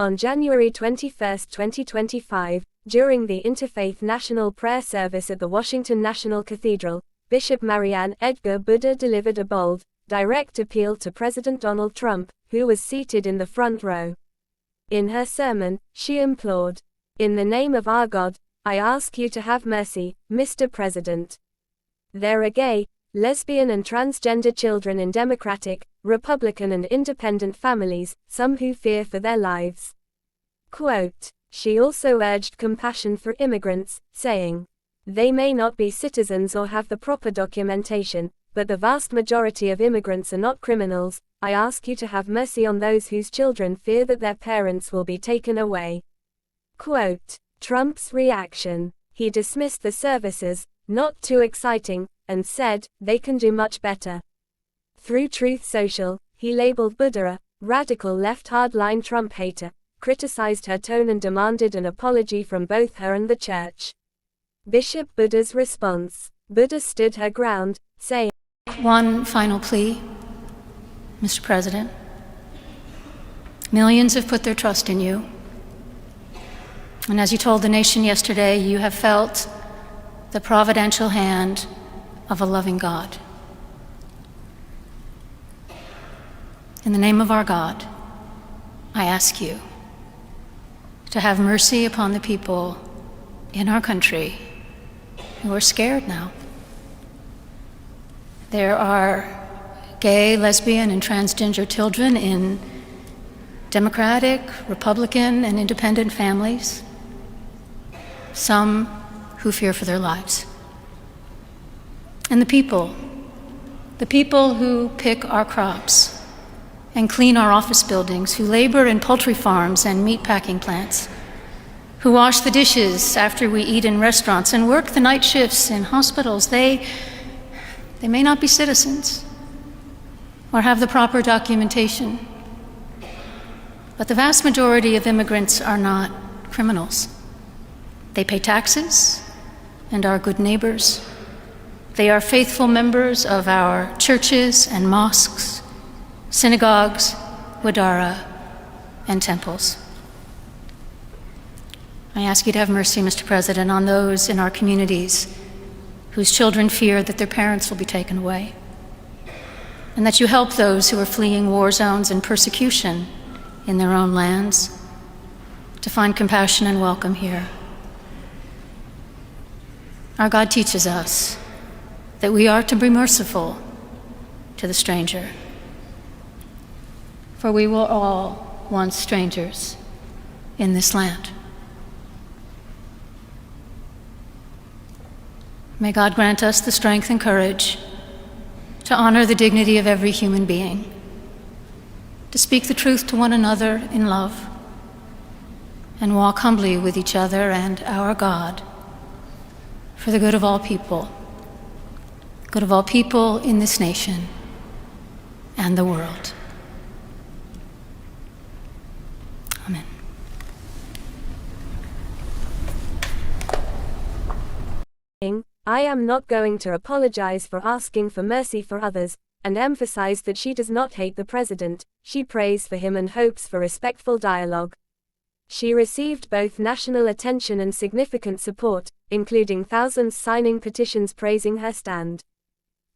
On January 21, 2025, during the Interfaith National Prayer Service at the Washington National Cathedral, Bishop Marianne Edgar Buddha delivered a bold, direct appeal to President Donald Trump, who was seated in the front row. In her sermon, she implored, "In the name of our God, I ask you to have mercy, Mr. President. There are gay, lesbian and transgender children in Democratic, Republican and independent families, some who fear for their lives." Quote. She also urged compassion for immigrants, saying, "They may not be citizens or have the proper documentation, but the vast majority of immigrants are not criminals. I ask you to have mercy on those whose children fear that their parents will be taken away." Quote. Trump's reaction. He dismissed the service as not too exciting, and said, "They can do much better." Through Truth Social, he labeled Buddha a radical left hardline Trump hater, criticized her tone and demanded an apology from both her and the church. Bishop Buddha's response. Buddha stood her ground, saying, "One final plea, Mr. President. Millions have put their trust in you. And as you told the nation yesterday, you have felt the providential hand of a loving God. In the name of our God, I ask you to have mercy upon the people in our country who are scared now. There are gay, lesbian, and transgender children in Democratic, Republican, and independent families, some who fear for their lives. And the people who pick our crops and clean our office buildings, who labor in poultry farms and meat packing plants, who wash the dishes after we eat in restaurants and work the night shifts in hospitals, they may not be citizens or have the proper documentation, but the vast majority of immigrants are not criminals. They pay taxes and are good neighbors. They are faithful members of our churches and mosques, synagogues, wadara, and temples. I ask you to have mercy, Mr. President, on those in our communities whose children fear that their parents will be taken away, and that you help those who are fleeing war zones and persecution in their own lands to find compassion and welcome here. Our God teaches us that we are to be merciful to the stranger, for we were all once strangers in this land. May God grant us the strength and courage to honor the dignity of every human being, to speak the truth to one another in love, and walk humbly with each other and our God for the good of all people in this nation and the world. Amen. "I am not going to apologize for asking for mercy for others," and emphasized that she does not hate the president. She prays for him and hopes for respectful dialogue. She received both national attention and significant support, including thousands signing petitions praising her stand.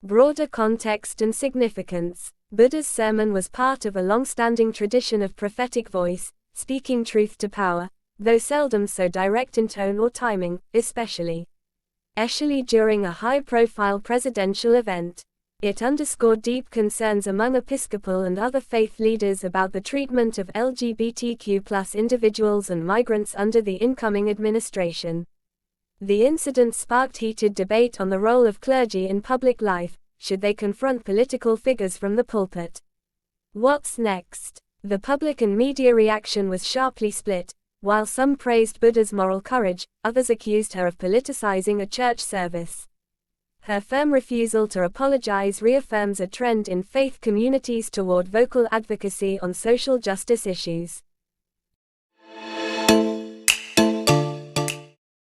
Broader context and significance. Buddha's sermon was part of a long-standing tradition of prophetic voice, speaking truth to power, though seldom so direct in tone or timing, especially during a high-profile presidential event. It underscored deep concerns among Episcopal and other faith leaders about the treatment of LGBTQ+ individuals and migrants under the incoming administration. The incident sparked heated debate on the role of clergy in public life. Should they confront political figures from the pulpit? What's next? The public and media reaction was sharply split. While some praised Buddha's moral courage, others accused her of politicizing a church service. Her firm refusal to apologize reaffirms a trend in faith communities toward vocal advocacy on social justice issues.